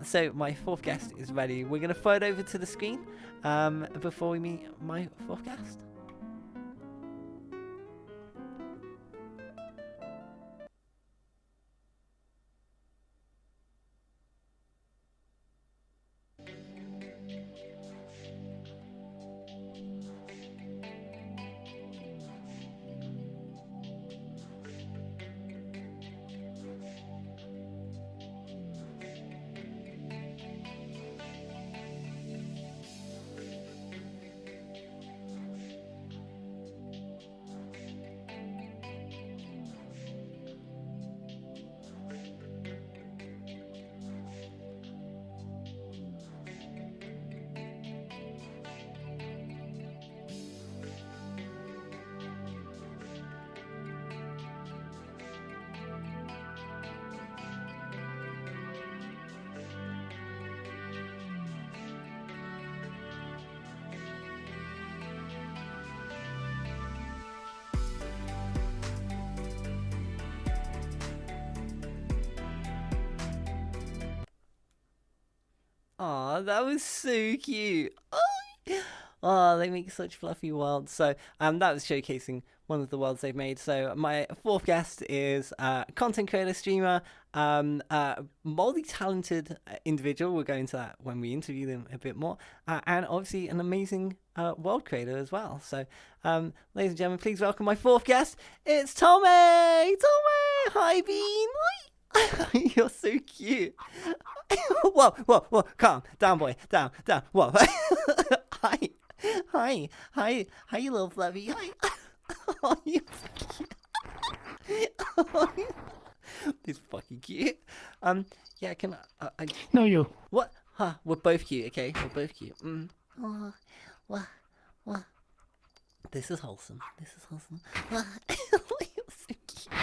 So my fourth guest is ready. We're going to throw it over to the screen before we meet my fourth guest. Aw, that was so cute. Oh, they make such fluffy worlds. So that was showcasing one of the worlds they've made. So my fourth guest is content creator, streamer, multi-talented individual. We'll go into that when we interview them a bit more. And obviously an amazing world creator as well. So ladies and gentlemen, please welcome my fourth guest. It's Tomaae! Tomaae! Hi, Bean! Hi! You're so cute. Whoa, calm down, boy, down, whoa. Hi, you little fluffy, hi. Oh, you this fucking cute. Yeah, can I No, you. What? Huh, we're both cute, okay? We're both cute. What? This is wholesome. You're so cute.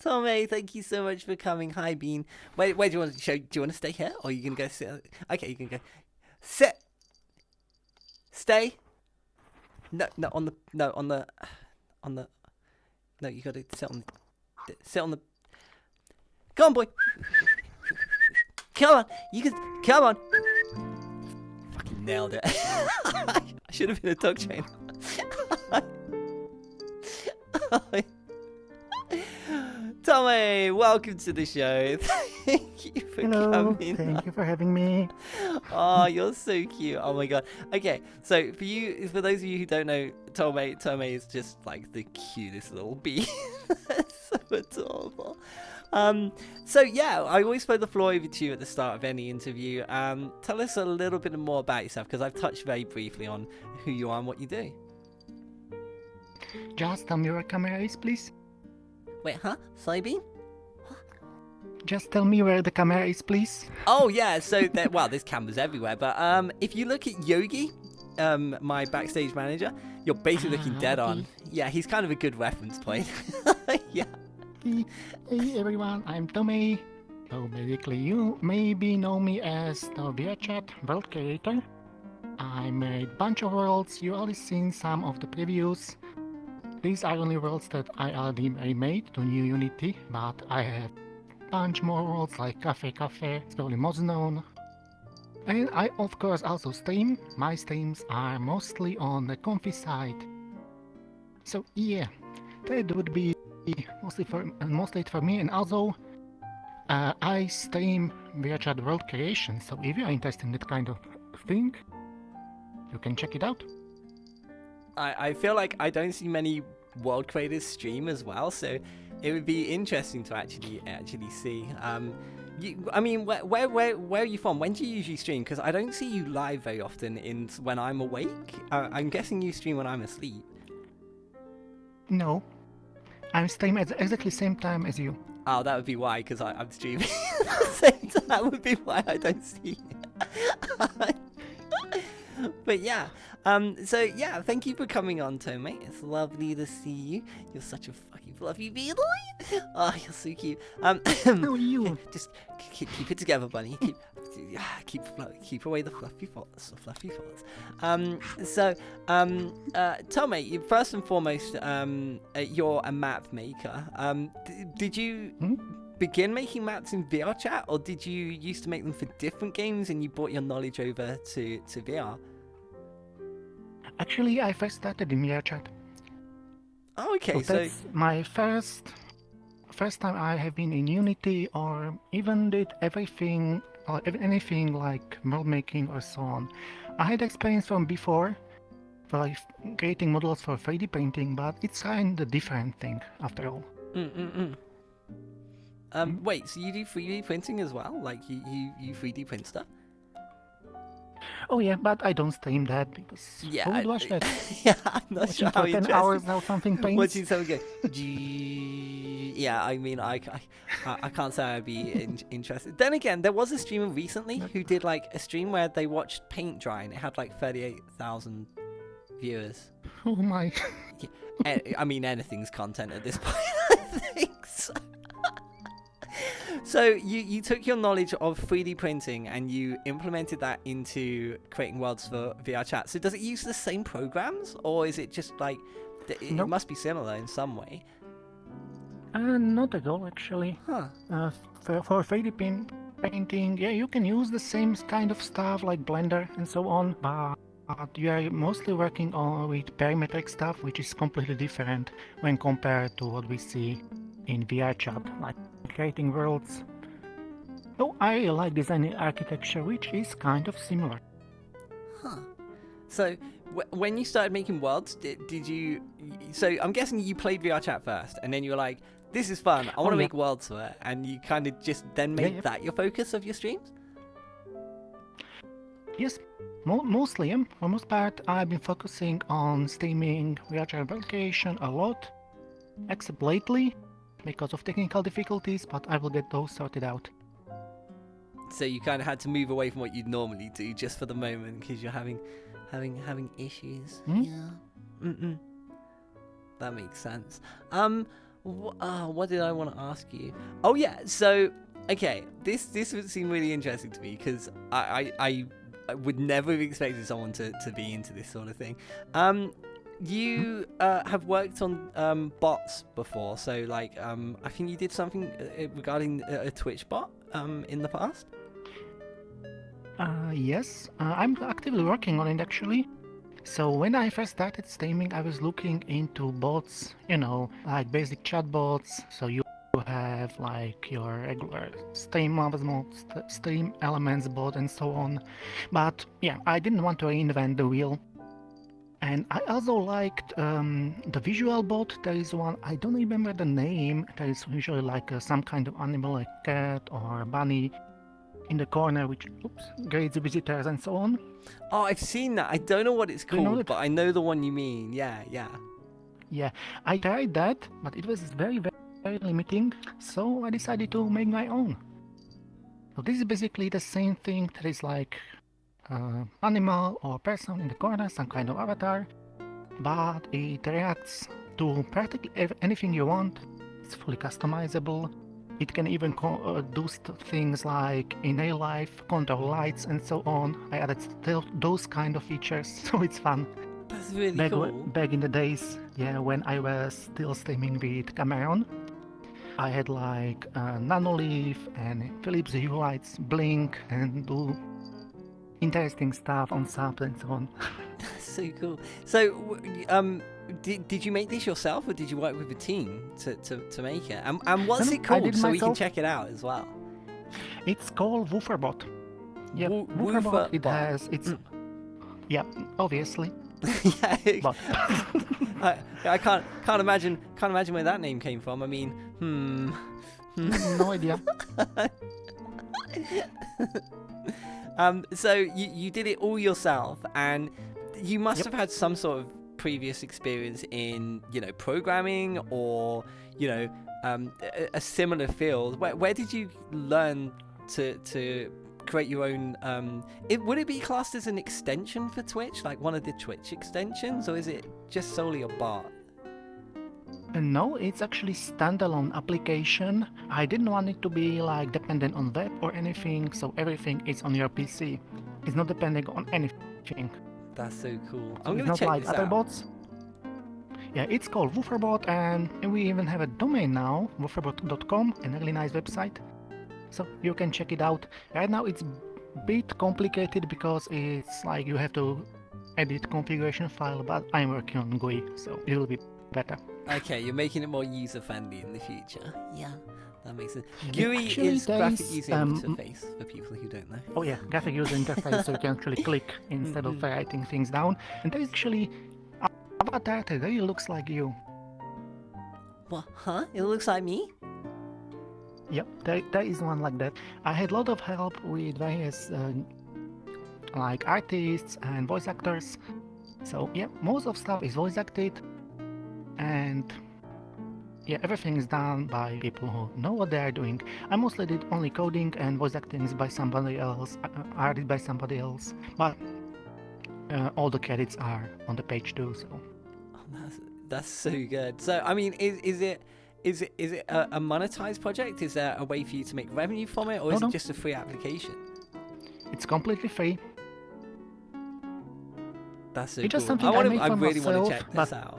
Tomaae, thank you so much for coming. Hi, Bean. Wait, do you want to show? Do you want to stay here, or are you gonna go sit? Okay, you can go. Sit. Stay. No, on the. No, you gotta sit on the. Come on, boy. Come on, you can. Come on. Fucking nailed it. I should have been a dog trainer. Tomaae, welcome to the show. Thank you for coming. Thank you for having me. Oh, you're so cute. Oh my god. Okay, so for those of you who don't know, Tomaae is just like the cutest little bee. So adorable. So yeah, I always throw the floor over to you at the start of any interview. Tell us a little bit more about yourself, because I've touched very briefly on who you are and what you do. Just tell me where camera is, please. Wait, huh? Soybean? Just tell me where the camera is, please. Oh yeah, so there's cameras everywhere, but if you look at Jogi, my backstage manager, you're basically looking dead on. Yeah, he's kind of a good reference point. Yeah. Hey everyone, I'm Tomaae. So basically you maybe know me as the VRChat world creator. I made bunch of worlds, you already seen some of the previews. These are only worlds that I already remade to new Unity, but I have bunch more worlds like Cafe, it's probably most known. And I of course also stream. My streams are mostly on the comfy side. So yeah, that would be mostly it for me, and also I stream VRChat world creation, so if you are interested in that kind of thing, you can check it out. I feel like I don't see many world creators stream as well, so it would be interesting to actually see. I mean, where are you from? When do you usually stream? Because I don't see you live very often when I'm awake. I'm guessing you stream when I'm asleep. No, I'm streaming at exactly the same time as you. Oh, that would be why, because I'm streaming at the same time. That would be why I don't see you. But yeah, so yeah, thank you for coming on, Tomaae. It's lovely to see you. You're such a fucking fluffy beetle. Oh, you're so cute. Who are you? Just keep it together, bunny. Keep away the fluffy thoughts. Tomaae, first and foremost, you're a map maker. Did you begin making maps in VR chat, or did you used to make them for different games and you brought your knowledge over to VR? Actually, I first started in VR chat. Oh, okay. So that's my first time I have been in Unity or even did everything or anything like world making or so on. I had experience from before, like creating models for 3D printing, but it's kind of different thing after all. Wait, so you do 3D printing as well? Like you 3D print stuff? Oh yeah, but I don't stream that because who would watch that? Yeah, I'm not sure how 10 hours now something paints. Watching someone go, yeah, I mean, I can't say I'd be interested. Then again, there was a streamer recently who did like a stream where they watched paint dry and it had like 38,000 viewers. Oh my. Yeah, I mean, anything's content at this point, I think so. So you took your knowledge of 3D printing and you implemented that into creating worlds for VR chat. So does it use the same programs, or is it just like it must be similar in some way? Not at all, actually. Huh. For 3D painting, yeah, you can use the same kind of stuff like Blender and so on, but you are mostly working with parametric stuff, which is completely different when compared to what we see in VR chat, like creating worlds. Oh, I really like designing architecture, which is kind of similar. Huh. So when you started making worlds, did you? So I'm guessing you played VR chat first, and then you were like, "This is fun. I want to make worlds for it," and you kind of just then made that your focus of your streams. Yes, mostly. For most part, I've been focusing on streaming VR chat world creation a lot, except lately because of technical difficulties, but I will get those sorted out. So you kind of had to move away from what you'd normally do just for the moment because you're having issues. Yeah. That makes sense. What did I want to ask you? Oh yeah. So okay, this would seem really interesting to me because I would never have expected someone to be into this sort of thing. You have worked on bots before, so like I think you did something regarding a Twitch bot in the past. Yes, I'm actively working on it actually. So when I first started streaming, I was looking into bots, like basic chat bots. So you have like your regular stream elements bot and so on. But yeah, I didn't want to reinvent the wheel. And I also liked the visual bot. There is one, I don't remember the name. There is usually like some kind of animal, like cat or bunny in the corner, which greets visitors and so on. Oh, I've seen that. I don't know what it's called, but I know the one you mean. Yeah. Yeah, I tried that, but it was very, very, very limiting. So I decided to make my own. So this is basically the same thing. There is like animal or person in the corner, some kind of avatar, but it reacts to practically anything you want. It's fully customizable. It can even do things like in real life, control lights and so on. I added those kind of features, so it's fun. That's really cool. Back in the days, yeah, when I was still streaming with Cameron, I had like Nanoleaf and Philips Hue lights blink and do interesting stuff on subs and so on. That's so cool. So, did you make this yourself, or did you work with a team to make it? And what's it called, so we can check it out as well? It's called Wooferbot. Yeah, Wooferbot. It has yeah, obviously. Yeah. I can't imagine where that name came from. I mean, No idea. So you did it all yourself, and you must have had some sort of previous experience in, programming or, a similar field. Where did you learn to create your own? Would it be classed as an extension for Twitch, like one of the Twitch extensions, or is it just solely a bot? No, it's actually standalone application. I didn't want it to be like dependent on web or anything, so everything is on your PC. It's not depending on anything. That's so cool. So it's not like other bots. Yeah, it's called Wooferbot, and we even have a domain now, wooferbot.com, a really nice website. So you can check it out. Right now it's a bit complicated because it's like you have to edit configuration file, but I'm working on GUI, so it will be better. Okay, you're making it more user-friendly in the future. Yeah, that makes sense. Yeah, GUI actually, is there graphic is, user interface for people who don't know. Oh yeah, graphic user interface, so you can actually click instead of writing things down. And there is actually avatar that really looks like you. What? Huh? It looks like me? Yep, there is one like that. I had a lot of help with various like artists and voice actors. So yeah, most of stuff is voice acted, and yeah, everything is done by people who know what they are doing. I mostly did only coding, and voice acting is by somebody else, arted by somebody else, but all the credits are on the page too. So That's so good. So I mean, is it a monetized project? Is there a way for you to make revenue from it, or is it just a free application? It's completely free. That's so it's just cool. something I made I for really myself, want to check this out.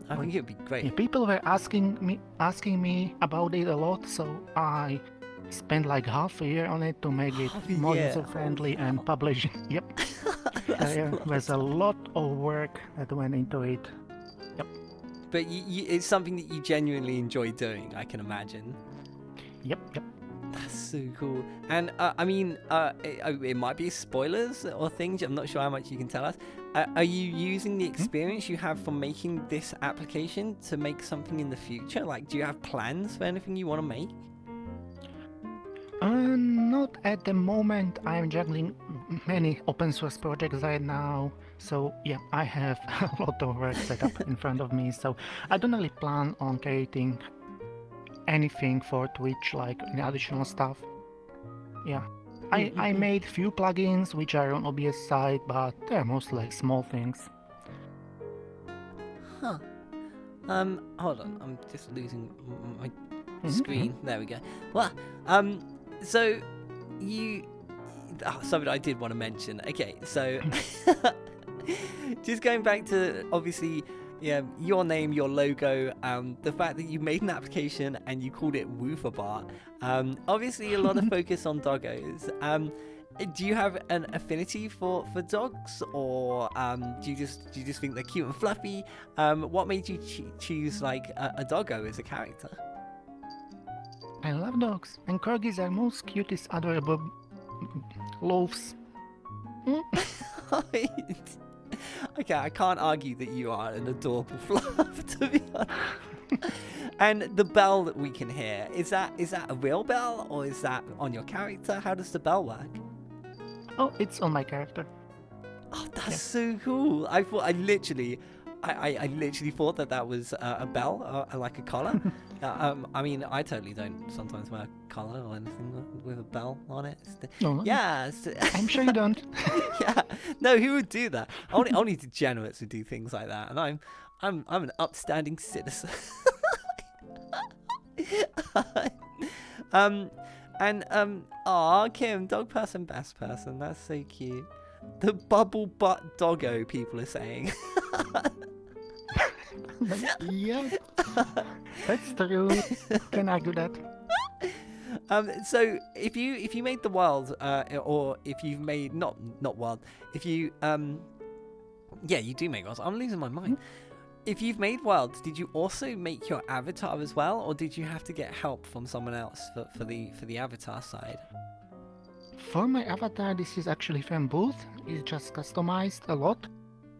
I think it would be great. Yeah, people were asking me about it a lot, so I spent like half a year on it to make it more user friendly and publish it. Yep. There was a lot of work that went into it. Yep. But it's something that you genuinely enjoy doing, I can imagine. Yep. That's so cool. And I mean, it might be spoilers or things. I'm not sure how much you can tell us. Are you using the experience you have from making this application to make something in the future? Like, do you have plans for anything you want to make? Not at the moment. I'm juggling many open source projects right now. So yeah, I have a lot of work set up in front of me. So I don't really plan on creating anything for Twitch, like any additional stuff. Yeah. I made few plugins which are on OBS side, but they're mostly like small things. Huh. Hold on, I'm just losing my screen. There we go. Well, so you... Oh, something I did want to mention. Okay, so... just going back to, obviously, yeah, your name, your logo, the fact that you made an application and you called it Wooferbot. Obviously, a lot of focus on doggos. Do you have an affinity for dogs, or do you just think they're cute and fluffy? What made you choose like a doggo as a character? I love dogs, and corgis are most cutest, adorable loaves. Okay, I can't argue that you are an adorable fluff, to be honest. And the bell that we can hear, is that a real bell, or is that on your character? How does the bell work? Oh, it's on my character. Oh, that's so cool. I literally thought that was a bell, like a collar. I mean, I totally don't sometimes wear a collar or anything with a bell on it. No. Yeah. I'm sure you don't. Yeah. No, who would do that? Only degenerates would do things like that, and I'm an upstanding citizen. Kim, dog person, best person. That's so cute. The bubble butt doggo, people are saying. Yeah, that's true. Can argue that. So if you made the world, or if you've made not world, if you you do make worlds. I'm losing my mind. If you've made worlds, did you also make your avatar as well, or did you have to get help from someone else for the avatar side? For my avatar, this is actually from Booth. It's just customized a lot.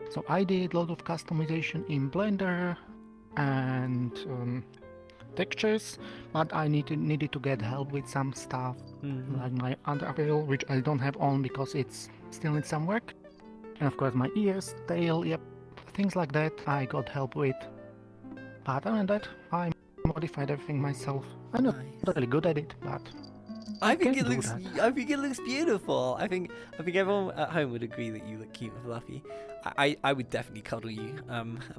So I did a lot of customization in Blender and textures, but I needed to get help with some stuff, like my underveil, which I don't have on because it's still needs some work. And of course my ears, tail, yep, things like that I got help with. But other than that, I modified everything myself. I'm not really good at it, but I think it looks beautiful. I think everyone at home would agree that you look cute and fluffy. I would definitely cuddle you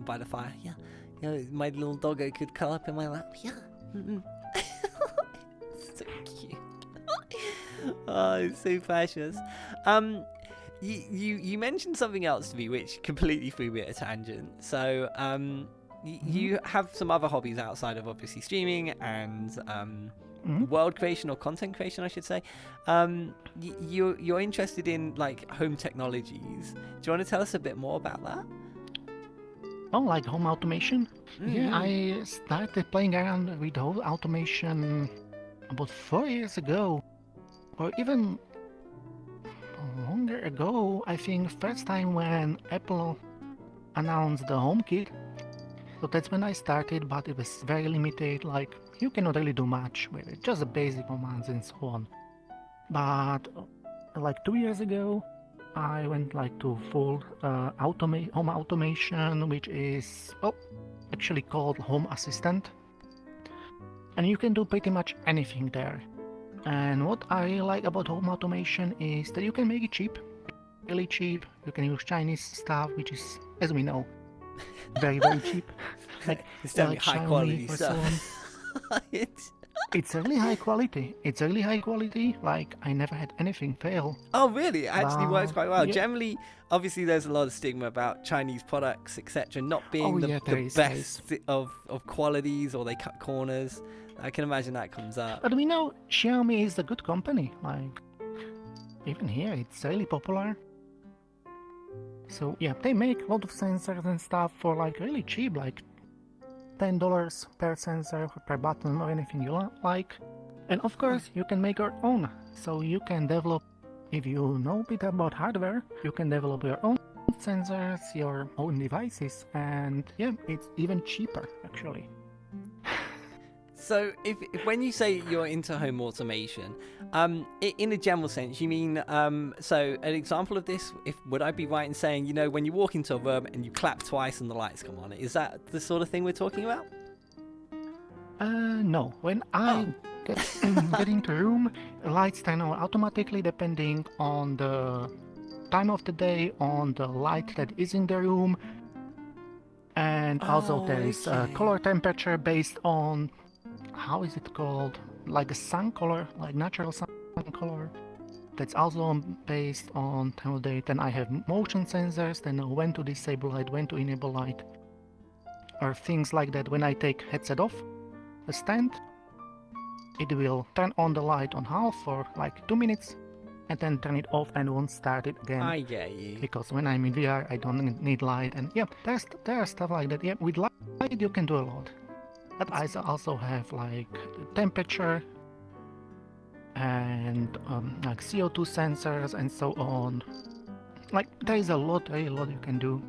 by the fire. Yeah, you know, my little doggo could curl up in my lap. Yeah. So cute. Oh, it's so precious. You mentioned something else to me which completely threw me at a tangent. So you have some other hobbies outside of obviously streaming and world creation or content creation, I should say. You're interested in like home technologies. Do you want to tell us a bit more about that? Oh, like home automation? Yeah, I started playing around with home automation about 4 years ago, or even longer ago. I think first time when Apple announced the HomeKit. So that's when I started, but it was very limited. Like you cannot really do much with it, just the basic commands and so on. But like 2 years ago, I went like to full home automation, which is actually called Home Assistant, and you can do pretty much anything there. And what I like about home automation is that you can make it cheap, really cheap. You can use Chinese stuff, which is, as we know, very cheap. Like it's definitely high quality stuff. It's really high quality. It's really high quality. Like I never had anything fail. Oh really? It actually works quite well. Yeah. Generally, obviously, there's a lot of stigma about Chinese products, etc., not being the best of qualities, or they cut corners. I can imagine that comes up. But we know Xiaomi is a good company. Like even here, it's really popular. So yeah, they make a lot of sensors and stuff for like really cheap, like $10 per sensor, per button, or anything you like. And of course, you can make your own. So you can develop, if you know a bit about hardware, you can develop your own sensors, your own devices, and yeah, it's even cheaper actually. So, if when you say you're into home automation, in a general sense, you mean so an example of this? Would I be right in saying, you know, when you walk into a room and you clap twice and the lights come on? Is that the sort of thing we're talking about? No. When I get into a room, lights turn on automatically depending on the time of the day, on the light that is in the room, and also there is color temperature based on, how is it called, like a sun color, like natural sun color. That's also based on time of day. Then I have motion sensors that know when to disable light, when to enable light, or things like that. When I take headset off the stand, it will turn on the light on half for like 2 minutes, and then turn it off and won't start it again. I get you. Because when I'm in VR, I don't need light, and yeah, there are stuff like that. Yeah, with light you can do a lot. But I also have like temperature and like CO2 sensors and so on. Like there is a lot you can do.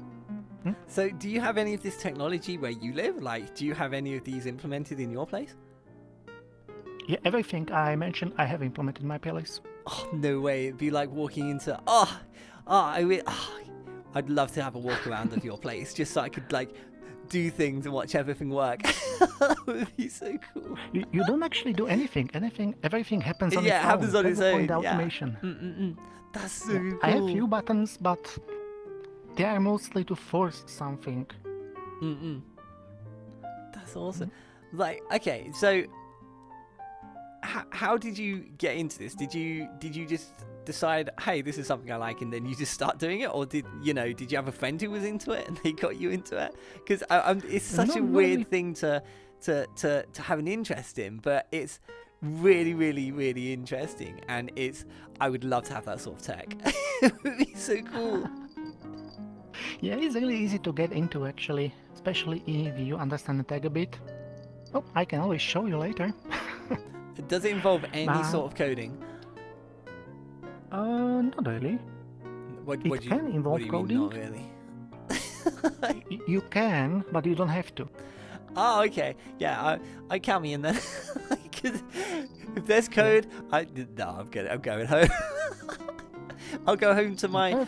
So do you have any of this technology where you live? Like, do you have any of these implemented in your place? Yeah, everything I mentioned I have implemented in my place. Oh, no way. It'd be like walking into... I'd love to have a walk around of your place just so I could like do things and watch everything work. That would be so cool. You don't actually do anything. Everything happens on its own. Yeah, it happens on its own. Automation. That's so cool. I have few buttons, but they are mostly to force something. That's awesome. Like, okay, so how did you get into this? Did you just decide, hey, this is something I like, and then you just start doing it, or did you have a friend who was into it and they got you into it? Because it's such a weird thing to have an interest in, but it's really, really, really interesting, and I would love to have that sort of tech. It would be so cool. Yeah, it's really easy to get into actually, especially if you understand the tech a bit. Oh, I can always show you later. Does it involve any sort of coding? Not really. It can involve coding. Not really. You can, but you don't have to. Oh, okay. Yeah, I count me in then. If there's code, I'm going home. I'll go home to my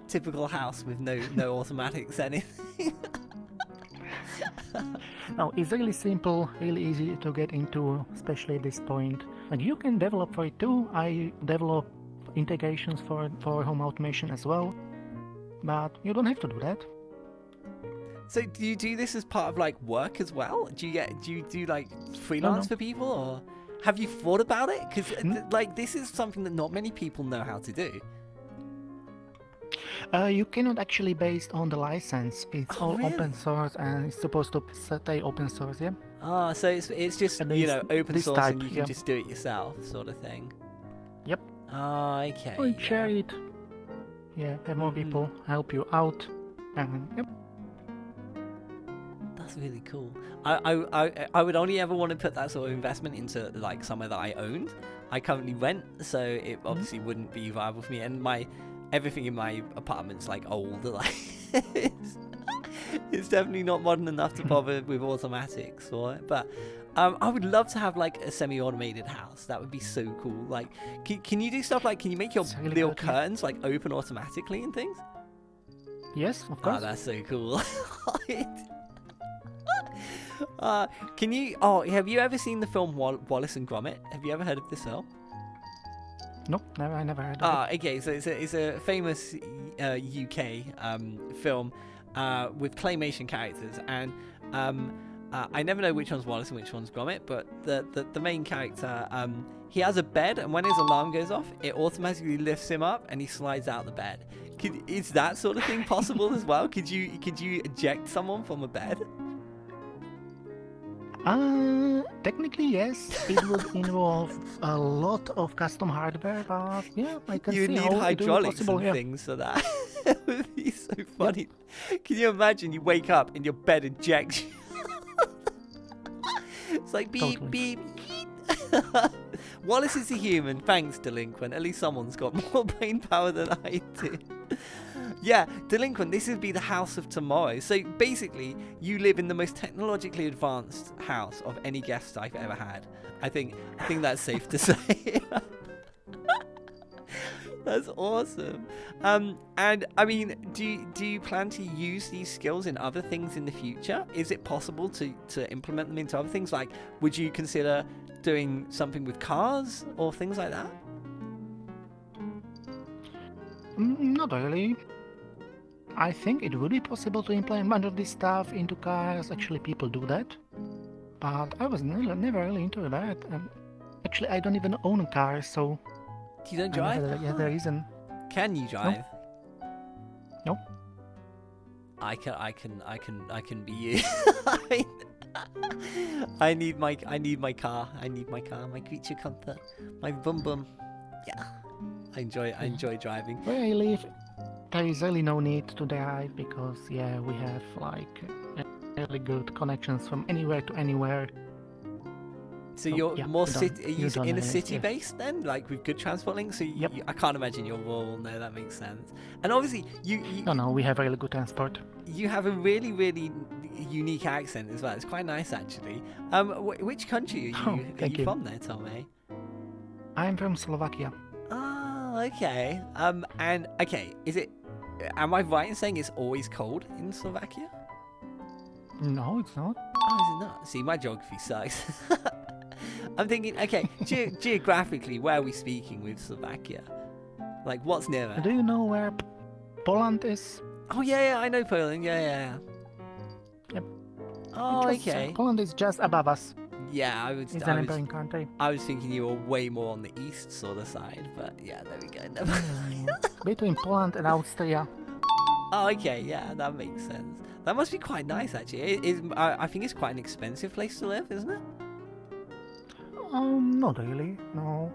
typical house with no automatics, anything. No, it's really simple, really easy to get into, especially at this point. Like you can develop for it too. I develop integrations for home automation as well, but you don't have to do that. So do you do this as part of like work as well? Do you do like freelance for people, or have you thought about it? Because like this is something that not many people know how to do. You cannot actually based on the license. It's Oh, all really? open source and it's supposed to stay open source, yeah? Ah, so it's just, At you least know, open this source type, and you can yeah. just do it yourself, sort of thing. Yep. Ah, okay. Or yeah. share it. Yeah, have more people help you out. And yep. That's really cool. I would only ever want to put that sort of investment into like somewhere that I owned. I currently rent, so it obviously wouldn't be viable for me. And everything in my apartment's like old. Like it's definitely not modern enough to bother with automatics for it. But I would love to have like a semi-automated house. That would be so cool. Like, can you do stuff like, can you make your It's really little good, yeah. curtains like open automatically and things? Yes, of Oh, course. that's so cool. Can you? Oh, have you ever seen the film Wallace and Gromit? Have you ever heard of this film? Nope, I never heard of it. Okay. So it's a famous UK film with claymation characters, and I never know which one's Wallace and which one's Gromit, but the main character, he has a bed, and when his alarm goes off, it automatically lifts him up, and he slides out the bed. Is that sort of thing possible as well? Could you eject someone from a bed? Technically yes, it would involve a lot of custom hardware, but yeah, I can You see need how it would be hydraulics possible, and yeah. things for that. It would be so funny. Can you imagine you wake up and your bed ejects you? It's like beep, Totally. beep, beep. Wallace is a human. Thanks, Delinquent. At least someone's got more brain power than I do. Yeah, Delinquent, this would be the house of tomorrow. So basically, you live in the most technologically advanced house of any guest I've ever had. I think that's safe to say. That's awesome. And I mean, do you plan to use these skills in other things in the future? Is it possible to implement them into other things? Like, would you consider doing something with cars or things like that? Not really. I think it would be possible to implement much of this stuff into cars. Actually, people do that. But I was never really into that. Actually, I don't even own a car, so You don't I drive? never, there isn't. Can you drive? Nope. I can be you. I need my car. My creature comfort. My bum bum. Yeah. I enjoy driving. Where I live, there is really no need to drive because yeah, we have like really good connections from anywhere to anywhere. So So, you're yeah, more you city. don't- Are you you don't in a need it, city yeah. based then, like with good transport links? So Yep. I can't imagine you're rural. No, that makes sense. And obviously, No, we have really good transport. you have a really unique accent as well. It's quite nice actually. Which country Oh, are thank you you. from there, Tomaae? I'm from Slovakia. Oh, okay. And okay, am I right in saying it's always cold in Slovakia? No, it's not. Oh, is it not? See, my geography sucks. I'm thinking, okay, geographically, where are we speaking with Slovakia? Like, what's nearer? Do you know where Poland is? Oh, yeah, I know Poland. Yeah. Yep. Oh, okay. Poland is just above us. Yeah, It's a neighboring country. I was thinking you were way more on the east sort of side, but yeah, there we go. Never Between Poland and Austria. Oh, okay, yeah, that makes sense. That must be quite nice, actually. I think it's quite an expensive place to live, isn't it? Not really. No,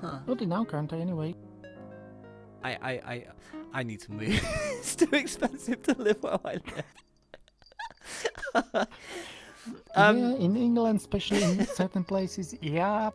Huh. not in our country anyway. I need to move. It's too expensive to live where I live. Yeah, in England, especially in certain places. Yeah.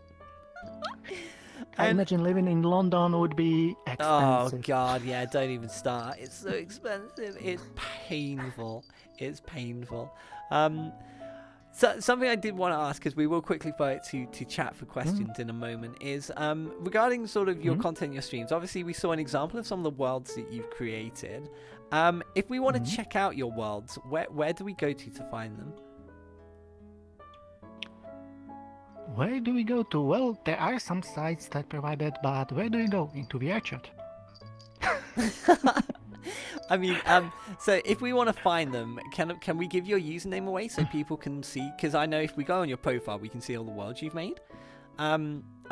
I And- imagine living in London would be Oh expensive. God, yeah, don't even start. It's so expensive. It's painful. It's painful. So something I did want to ask, because we will quickly go to chat for questions in a moment, is regarding sort of your content, your streams. Obviously, we saw an example of some of the worlds that you've created. If we want to check out your worlds, where do we go to find them? Where do we go to? Well, there are some sites that provide it, but where do we go? Into VRChat. I mean, so if we want to find them, can we give your username away so people can see? Because I know if we go on your profile, we can see all the worlds you've made. Are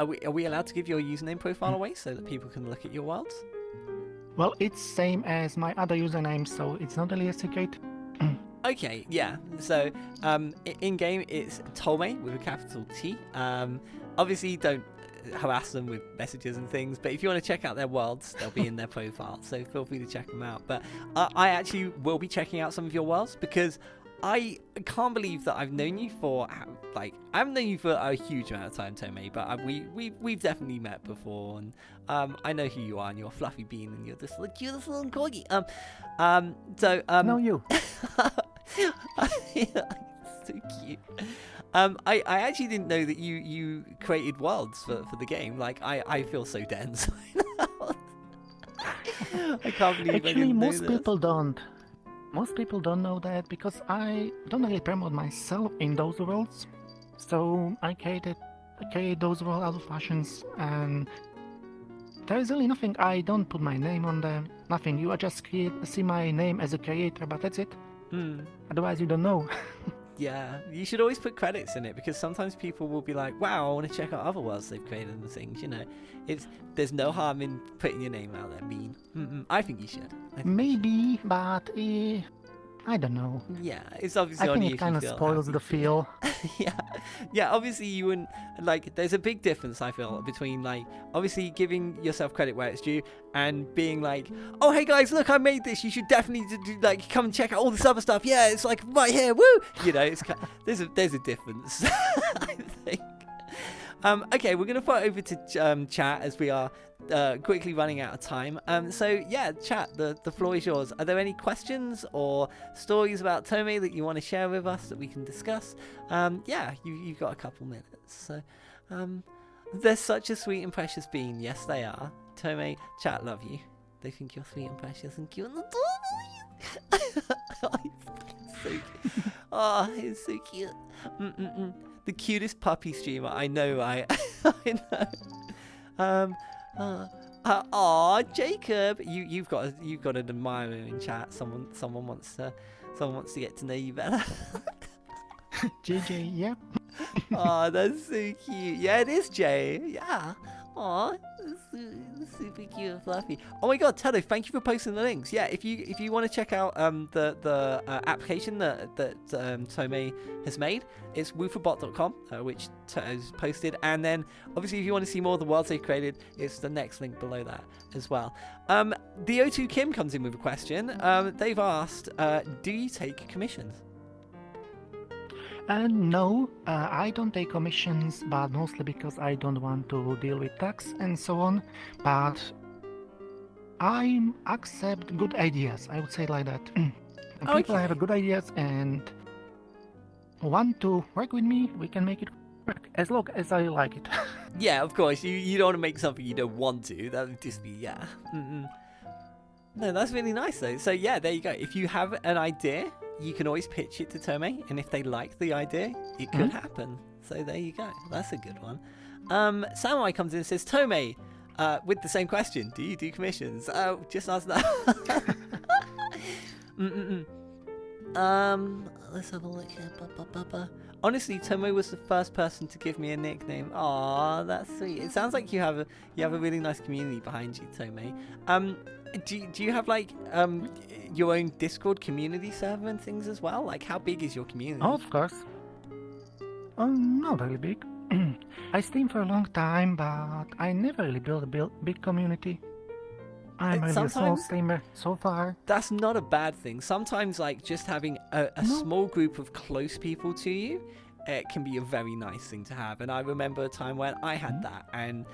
we allowed to give your username profile away so that people can look at your worlds? Well, it's same as my other username, so it's not really a secret. Okay, yeah. So, in game it's Tomaae with a capital T. Obviously, don't harass them with messages and things. But if you want to check out their worlds, they'll be in their profile. So feel free to check them out. But I actually will be checking out some of your worlds because I can't believe that I've known you for I haven't known you for a huge amount of time, Tomaae, but we've definitely met before, and I know who you are, and you're a fluffy bean, and you're just the cutest little corgi. No, you. So cute. I actually didn't know that you created worlds for the game. Like I feel so dense. I can't believe Actually, I didn't know most this. people don't. Most people don't know that because I don't really promote myself in those worlds. So I create those world out of fashions, and there is really nothing. I don't put my name on them. Nothing. You just see my name as a creator, but that's it. Otherwise, you don't know. Yeah, you should always put credits in it because sometimes people will be like, "Wow, I want to check out other worlds they've created and things." You know, there's no harm in putting your name out there. I think you should. Maybe, but I don't know. Yeah, it's obviously I on think you. it kind of spoils the feel. Yeah. Obviously, you wouldn't like. There's a big difference I feel between like obviously giving yourself credit where it's due and being like, "Oh, hey guys, look, I made this. You should definitely like come and check out all this other stuff. Yeah, it's like right here. Woo!" You know, it's there's a difference. I think. Okay, we're gonna put over to chat as we are quickly running out of time. So yeah, chat. The floor is yours. Are there any questions or stories about Tomaae that you want to share with us that we can discuss? Yeah, you've got a couple minutes. So, they're such a sweet and precious being. Yes, they are. Tomaae, chat love you. They think you're sweet and precious and cute and adorable. Oh, he's so cute. The cutest puppy streamer. I know, I know. Aw, Jacob, you've got an admirer in chat. Someone wants to get to know you better. JJ, yep. Oh, that's so cute. Yeah, it is Jay. Yeah. Aw, super cute and fluffy. Oh my God, Tello, thank you for posting the links. Yeah, if you want to check out the application that Tomaae has made, it's wooferbot.com, which is posted. And then obviously if you want to see more of the worlds they've created, it's the next link below that as well. The O2 Kim comes in with a question. They've asked, do you take commissions? No, I don't take commissions, but mostly because I don't want to deal with tax and so on. But I accept good ideas, I would say like that. People have good ideas and want to work with me, we can make it work, as long as I like it. Yeah, of course, you don't want to make something you don't want to. That would just be, yeah. No, that's really nice though. So yeah, there you go. If you have an idea, you can always pitch it to Tomaae, and if they like the idea, it could happen. So there you go. That's a good one. Samurai comes in and says, Tomaae, with the same question, do you do commissions? Oh, just ask that. Let's have a look here. Honestly, Tomaae was the first person to give me a nickname. Aw, that's sweet. It sounds like you have a really nice community behind you, Tomaae. Do you have like your own Discord community server and things as well? Like, how big is your community? Oh, of course. Not really big. I stream for a long time, but I never really built a big community. I'm really a small streamer so far. That's not a bad thing. Sometimes, like, just having a small group of close people to you, it can be a very nice thing to have. And I remember a time when I had that, and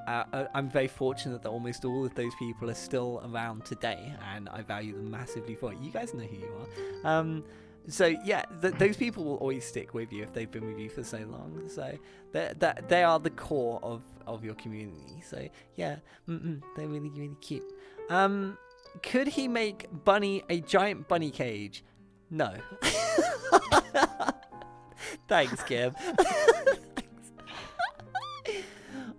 I'm very fortunate that almost all of those people are still around today, and I value them massively for it. You guys know who you are. So yeah, those people will always stick with you if they've been with you for so long. So they are the core of your community. So yeah, they're really, really cute. Could he make Bunny a giant bunny cage? No. Thanks, Kim.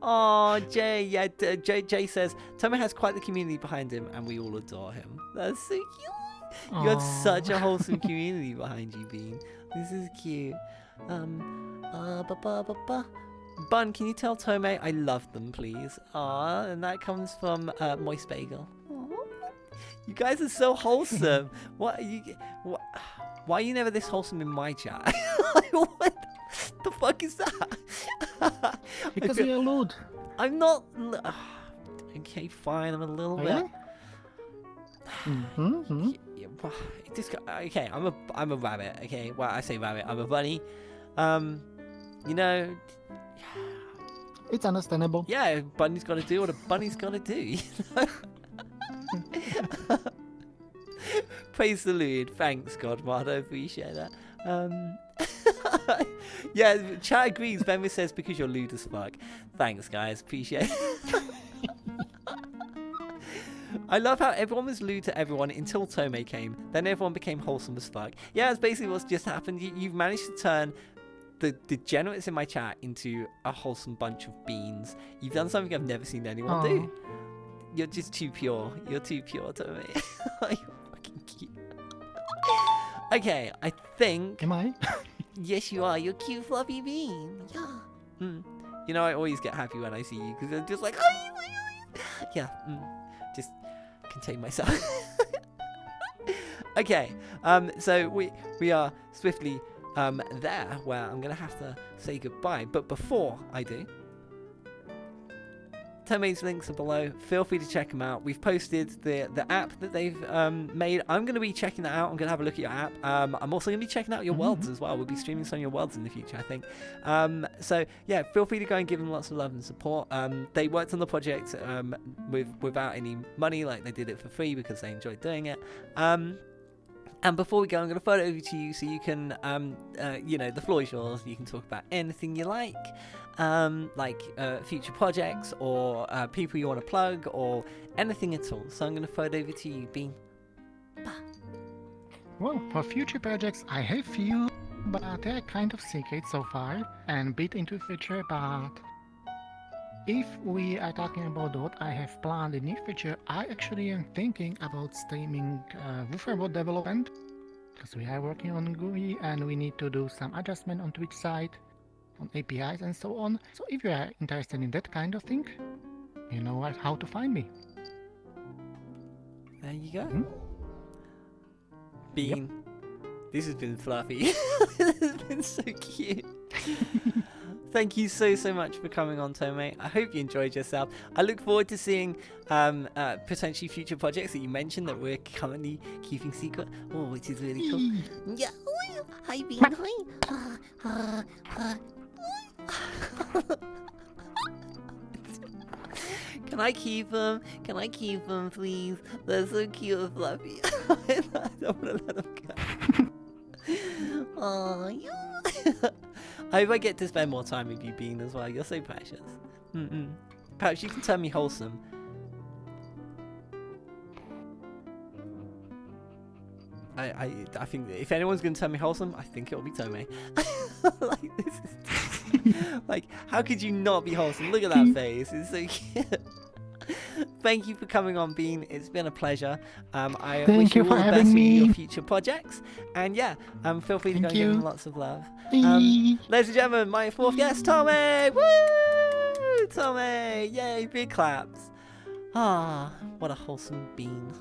Oh, Jay, yeah, Jay says, Tomaae has quite the community behind him, and we all adore him. That's so cute. You have such a wholesome community behind you, Bean. This is cute. Bun, can you tell Tomaae I love them, please? And that comes from Moist Bagel. You guys are so wholesome. What are you? What? Why are you never this wholesome in my chat? Like, what the fuck is that? Because you're lewd. I'm not. Okay, fine. I'm a little bit. Really? Mm-hmm. Yeah, okay, I'm a rabbit. Okay, well I say rabbit. I'm a bunny. You know. It's understandable. Yeah, bunny's got to do what a bunny's got to do. You know? Praise the Lord. Thanks, Godmother. Appreciate that. Yeah, chat agrees. Benvis says because you're lewd as fuck. Thanks, guys. Appreciate it. I love how everyone was lewd to everyone until Tomaae came. Then everyone became wholesome as fuck. Yeah, that's basically what's just happened. You've managed to turn the degenerates in my chat into a wholesome bunch of beans. You've done something I've never seen anyone do. You're just too pure. You're too pure, Tomaae. You're fucking cute. Okay, I think... Am I? Yes, you are. You're cute, fluffy bean. Yeah. You know, I always get happy when I see you because I'm just like... Yeah. Just contain myself. Okay. So we are swiftly there where I'm going to have to say goodbye. But before I do... Tomaae's links are below. Feel free to check them out. We've posted the app that they've made. I'm going to be checking that out. I'm going to have a look at your app. I'm also going to be checking out your worlds as well. We'll be streaming some of your worlds in the future, I think. So, yeah, feel free to go and give them lots of love and support. They worked on the project without any money. Like, they did it for free because they enjoyed doing it. And before we go, I'm going to throw it over to you so you can, you know, the floor is yours. You can talk about anything you like future projects or people you want to plug or anything at all. So I'm going to throw it over to you, Bean. Well, for future projects, I have few, but they're kind of secret so far and bit into future. But if we are talking about what I have planned in near future, I actually am thinking about streaming Wooferbot development because we are working on GUI and we need to do some adjustment on Twitch side, on APIs and so on. So if you are interested in that kind of thing, you know how to find me. There you go. Bean. Yep. This has been fluffy. This has been so cute. Thank you so much for coming on, Tomaae. I hope you enjoyed yourself. I look forward to seeing potentially future projects that you mentioned that we're currently keeping secret. Oh, which is really cool. Yeah. Hi, Bean. Hi. Can I keep them? Can I keep them, please? They're so cute and fluffy. I don't want to let them go. Oh, yeah. I hope I get to spend more time with you, Bean, as well. You're so precious. Perhaps you can turn me wholesome. I think that if anyone's going to turn me wholesome, I think it'll be Tomaae. Like, this is... like, how could you not be wholesome? Look at that face. It's so cute. Thank you for coming on, Bean. It's been a pleasure. I wish you all the best with your future projects. And yeah, feel free to go and give them lots of love. Ladies and gentlemen, my fourth guest, Tomaae. Woo! Tomaae! Yay! Big claps. Ah, what a wholesome bean.